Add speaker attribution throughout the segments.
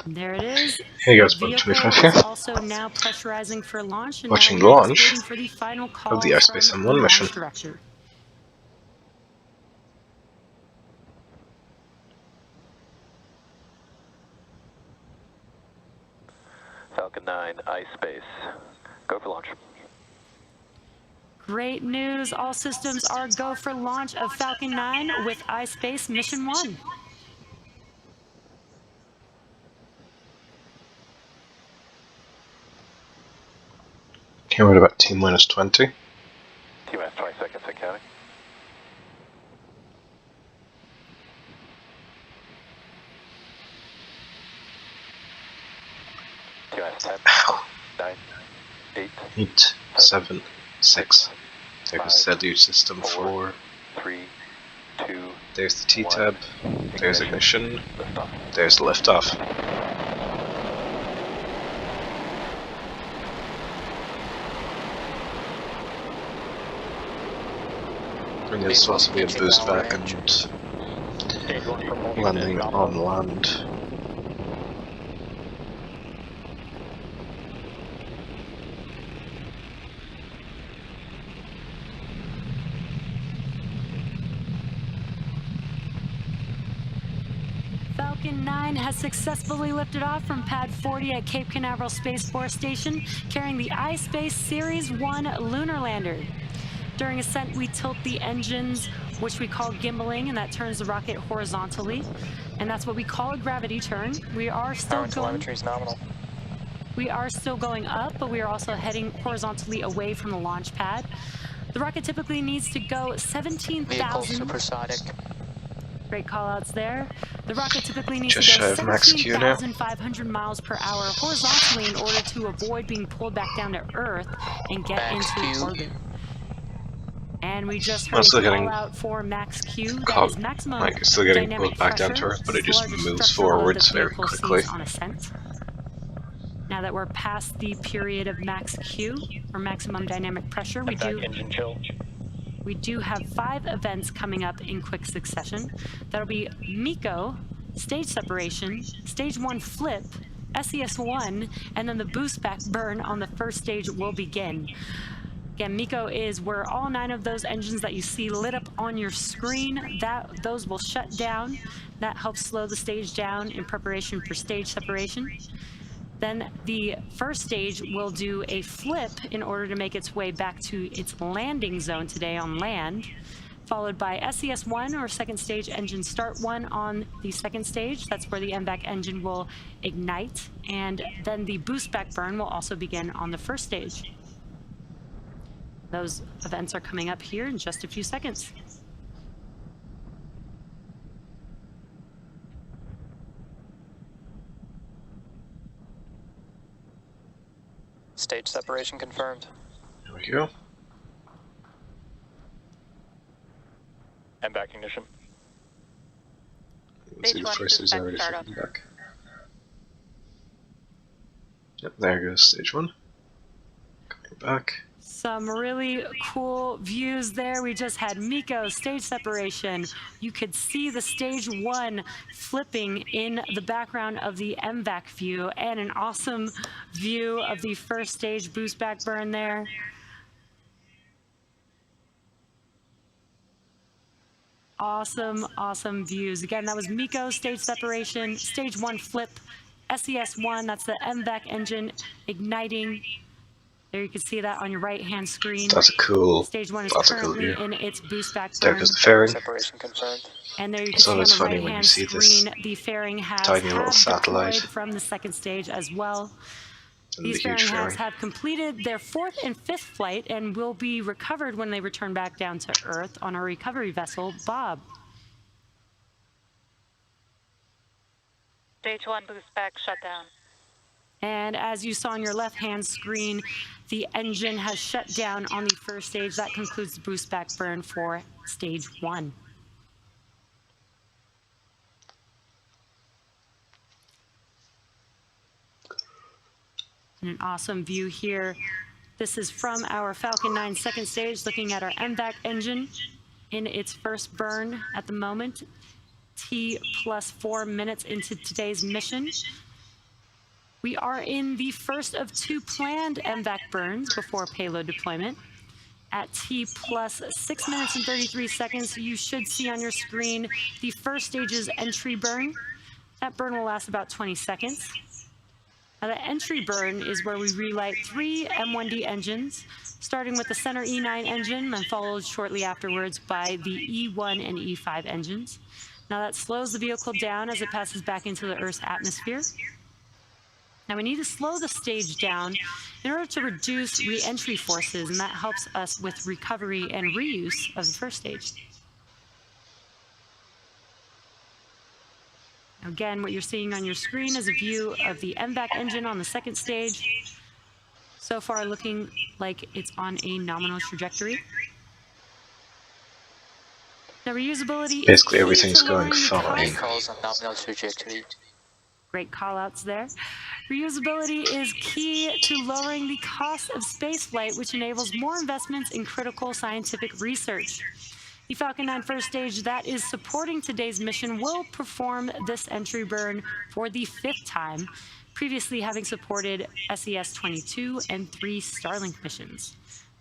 Speaker 1: There it is.
Speaker 2: Hey guys,
Speaker 1: The
Speaker 2: Bug25
Speaker 1: vehicle
Speaker 2: here.
Speaker 1: is also now pressurizing for launch, and
Speaker 2: Watching
Speaker 1: now
Speaker 2: the
Speaker 1: we're just
Speaker 2: launch
Speaker 1: waiting for the final call
Speaker 2: of the ispace
Speaker 1: from
Speaker 2: M1
Speaker 1: the
Speaker 2: mission.
Speaker 1: launch director.
Speaker 3: Falcon 9, ispace. Go for launch.
Speaker 1: Great news. All systems are go for launch of Falcon 9 with ispace Mission 1.
Speaker 2: Okay, we're at about T-minus 20.
Speaker 3: T-minus 20 seconds and counting. T-minus 10, 9, 8,
Speaker 2: 8, 7, 6. There goes steady system 4.
Speaker 3: 3, 2,
Speaker 2: There's the T-tab. There's ignition. There's liftoff. And there's supposed to be a boost back and landing on land.
Speaker 1: Falcon 9 has successfully lifted off from Pad 40 at Cape Canaveral Space Force Station, carrying the iSpace Series 1 lunar lander. During ascent, we tilt the engines, which we call gimbaling, and that turns the rocket horizontally. And that's what we call a gravity turn. We are still
Speaker 3: nominal.
Speaker 1: We are still going up, but we are also heading horizontally away from the launch pad. The rocket typically needs to go 17,000.
Speaker 4: Supersonic.
Speaker 1: Great callouts there. The rocket typically needs
Speaker 2: Just
Speaker 1: to
Speaker 2: shy
Speaker 1: go
Speaker 2: of max Q now.
Speaker 1: 17,500 miles per hour horizontally in order to avoid being pulled back down to Earth and get into orbit. And we just heard a call out for max Q. That is maximum
Speaker 2: like it's still getting
Speaker 1: dynamic
Speaker 2: pulled back down to
Speaker 1: pressure.
Speaker 2: Earth, but it
Speaker 1: This is
Speaker 2: just
Speaker 1: the largest
Speaker 2: moves
Speaker 1: structural load
Speaker 2: forwards
Speaker 1: that the
Speaker 2: very
Speaker 1: vehicle
Speaker 2: quickly.
Speaker 1: sees on ascent. Now that we're past the period of max Q, or maximum dynamic pressure, we do have 5 events coming up in quick succession. That'll be MECO, stage separation, stage 1 flip, SES1, and then the boost back burn on the first stage will begin. Again, MECO is where all 9 of those engines that you see lit up on your screen, those will shut down. That helps slow the stage down in preparation for stage separation. Then the first stage will do a flip in order to make its way back to its landing zone today on land, followed by SES1, or second stage engine start 1, on the second stage. That's where the MVAC engine will ignite, and then the boost back burn will also begin on the first stage. Those events are coming up here in just a few seconds.
Speaker 4: Stage separation confirmed.
Speaker 2: There we go.
Speaker 3: And back ignition.
Speaker 2: Let's see, the first is already flipping back. Yep, there goes stage 1. Coming back.
Speaker 1: Some really cool views there. We just had MECO, stage separation. You could see the stage 1 flipping in the background of the MVAC view, and an awesome view of the first stage boost back burn there. Awesome, awesome views. Again, that was MECO, stage separation, stage 1 flip, SES1, that's the MVAC engine igniting. There you can see that on your right-hand screen.
Speaker 2: That's a cool.
Speaker 1: Stage 1 is
Speaker 2: That's a cool
Speaker 1: currently
Speaker 2: view.
Speaker 1: in its boost back
Speaker 2: There
Speaker 1: burn.
Speaker 2: goes the fairing.
Speaker 4: Separation confirmed.
Speaker 1: And there you can
Speaker 2: So
Speaker 1: see on
Speaker 2: it's
Speaker 1: the
Speaker 2: funny when you
Speaker 1: right-hand
Speaker 2: see this
Speaker 1: screen, the fairing halves
Speaker 2: tiny little
Speaker 1: have
Speaker 2: satellite.
Speaker 1: deployed from the second stage as well.
Speaker 2: And
Speaker 1: These
Speaker 2: the
Speaker 1: fairing
Speaker 2: huge
Speaker 1: halves
Speaker 2: fairing.
Speaker 1: have completed their 4th and 5th flight and will be recovered when they return back down to Earth on our recovery vessel, Bob.
Speaker 5: Stage 1 boost back shutdown.
Speaker 1: And as you saw on your left-hand screen, the engine has shut down on the first stage. That concludes the boost back burn for stage 1. And an awesome view here. This is from our Falcon 9 second stage, looking at our MVAC engine in its first burn at the moment. T plus 4 minutes into today's mission. We are in the first of 2 planned MVAC burns before payload deployment. At T plus 6 minutes and 33 seconds, you should see on your screen the first stage's entry burn. That burn will last about 20 seconds. Now, the entry burn is where we relight 3 M1D engines, starting with the center E9 engine and followed shortly afterwards by the E1 and E5 engines. Now, that slows the vehicle down as it passes back into the Earth's atmosphere. Now, we need to slow the stage down in order to reduce re-entry forces, and that helps us with recovery and reuse of the first stage. Again, what you're seeing on your screen is a view of the MVAC engine on the second stage. So far, looking like it's on a nominal trajectory. Now, reusability
Speaker 2: Basically,
Speaker 1: is key
Speaker 2: everything's
Speaker 1: to
Speaker 2: going
Speaker 1: lowering the
Speaker 2: fine.
Speaker 1: cost.
Speaker 4: Calls on nominal trajectory.
Speaker 1: Great call-outs there. Reusability is key to lowering the cost of spaceflight, which enables more investments in critical scientific research. The Falcon 9 first stage that is supporting today's mission will perform this entry burn for the 5th time, previously having supported SES-22 and 3 Starlink missions.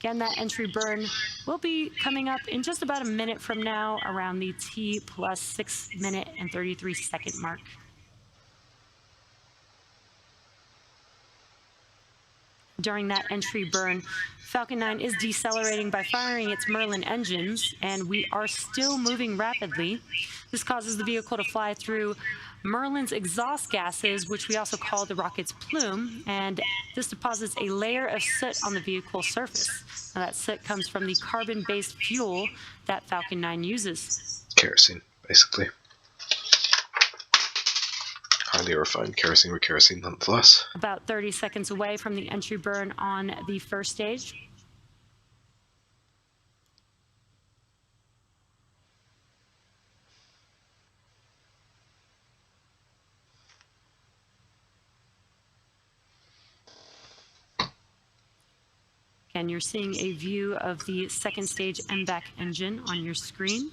Speaker 1: Again, that entry burn will be coming up in just about a minute from now, around the T plus 6 minute and 33 second mark. During that entry burn, Falcon 9 is decelerating by firing its Merlin engines, and we are still moving rapidly. This causes the vehicle to fly through Merlin's exhaust gases, which we also call the rocket's plume, and this deposits a layer of soot on the vehicle's surface. Now, that soot comes from the carbon-based fuel that Falcon 9 uses.
Speaker 2: Kerosene, basically. Highly refined kerosene, or kerosene nonetheless.
Speaker 1: About 30 seconds away from the entry burn on the first stage. Again, you're seeing a view of the second stage MVAC engine on your screen.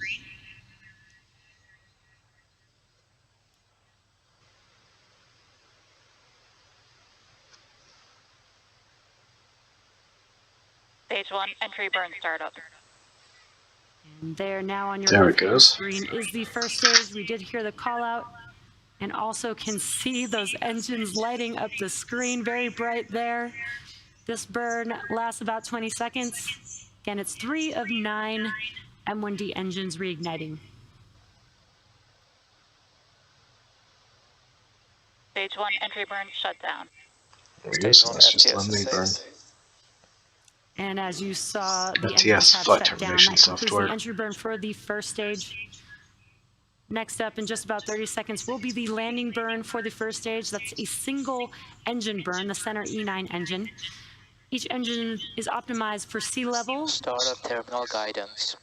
Speaker 5: Stage 1, entry burn startup.
Speaker 1: And there now on your
Speaker 2: There it
Speaker 1: left
Speaker 2: goes.
Speaker 1: screen is the first stage. We did hear the call out and also can see those engines lighting up the screen, very bright there. This burn lasts about 20 seconds. Again, it's 3 of 9 M1D engines reigniting.
Speaker 5: Stage 1, entry burn shut down.
Speaker 2: There we go, so that's just landing burn.
Speaker 1: And as you saw, the
Speaker 2: FTS,
Speaker 1: engines have
Speaker 2: flight
Speaker 1: shut down.
Speaker 2: termination
Speaker 1: That concludes
Speaker 2: software.
Speaker 1: the entry burn for the first stage. Next up, in just about 30 seconds, will be the landing burn for the first stage. That's a single engine burn, the center E9 engine. Each engine is optimized for sea level.
Speaker 4: Startup terminal guidance.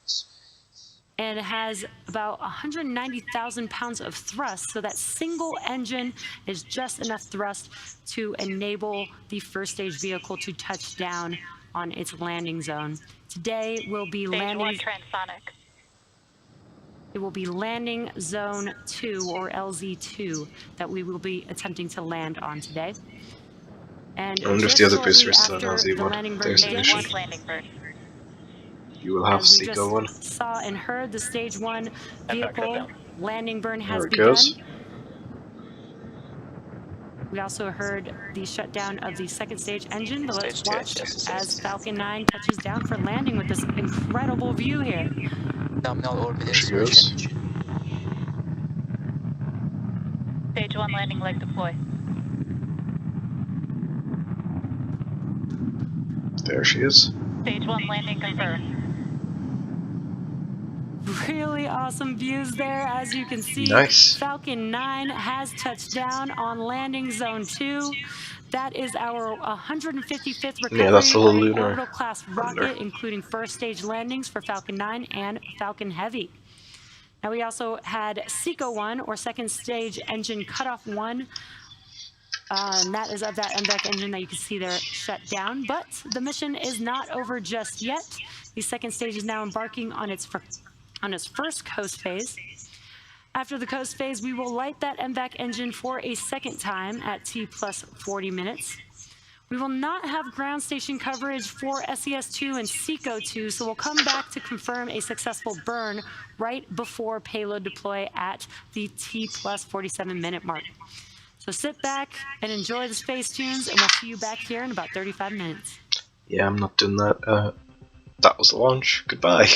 Speaker 1: And it has about 190,000 pounds of thrust, so that single engine is just enough thrust to enable the first stage vehicle to touch down on its landing zone. Today will be
Speaker 5: Stage
Speaker 1: landing.
Speaker 5: 1, transonic.
Speaker 1: It will be landing zone 2, or LZ2, that we will be attempting to land on today. And
Speaker 2: I wonder if
Speaker 1: just
Speaker 2: the other
Speaker 1: shortly
Speaker 2: booster is still
Speaker 1: after
Speaker 2: on
Speaker 1: the
Speaker 2: LZ1.
Speaker 1: landing burn
Speaker 2: There's the
Speaker 5: Stage
Speaker 1: begins,
Speaker 5: 1,
Speaker 2: mission.
Speaker 5: landing burn.
Speaker 2: You will have
Speaker 1: as we
Speaker 2: Seco 1.
Speaker 1: just saw and heard, the stage 1 vehicle landing burn has
Speaker 2: There it
Speaker 1: begun.
Speaker 2: goes.
Speaker 1: We also heard the shutdown of the second stage engine, but let's
Speaker 4: Stage 2,
Speaker 1: watch
Speaker 4: yes,
Speaker 1: as Falcon 9 touches down for landing with this incredible view here.
Speaker 4: Nominal orbit
Speaker 2: There she goes.
Speaker 4: insertion.
Speaker 5: Stage 1, landing leg deploy.
Speaker 2: There she is.
Speaker 5: Stage 1, landing confirmed.
Speaker 1: Really awesome views there. As you can see,
Speaker 2: Nice.
Speaker 1: Falcon 9 has touched down on landing zone 2. That is our 155th recovery
Speaker 2: Yeah, that's the
Speaker 1: of
Speaker 2: little
Speaker 1: an
Speaker 2: lunar
Speaker 1: orbital class rocket,
Speaker 2: under.
Speaker 1: including first stage landings for Falcon 9 and Falcon Heavy. Now, we also had Seco 1, or second stage engine cutoff 1. And that is of that MVAC engine that you can see there shut down. But the mission is not over just yet. The second stage is now embarking on its first coast phase. After the coast phase, we will light that MVAC engine for a second time at T plus 40 minutes. We will not have ground station coverage for SES-2 and SECO-2, so we'll come back to confirm a successful burn right before payload deploy at the T plus 47 minute mark. So sit back and enjoy the space tunes, and we'll see you back here in about 35 minutes.
Speaker 2: Yeah, I'm not doing that. That was the launch. Goodbye.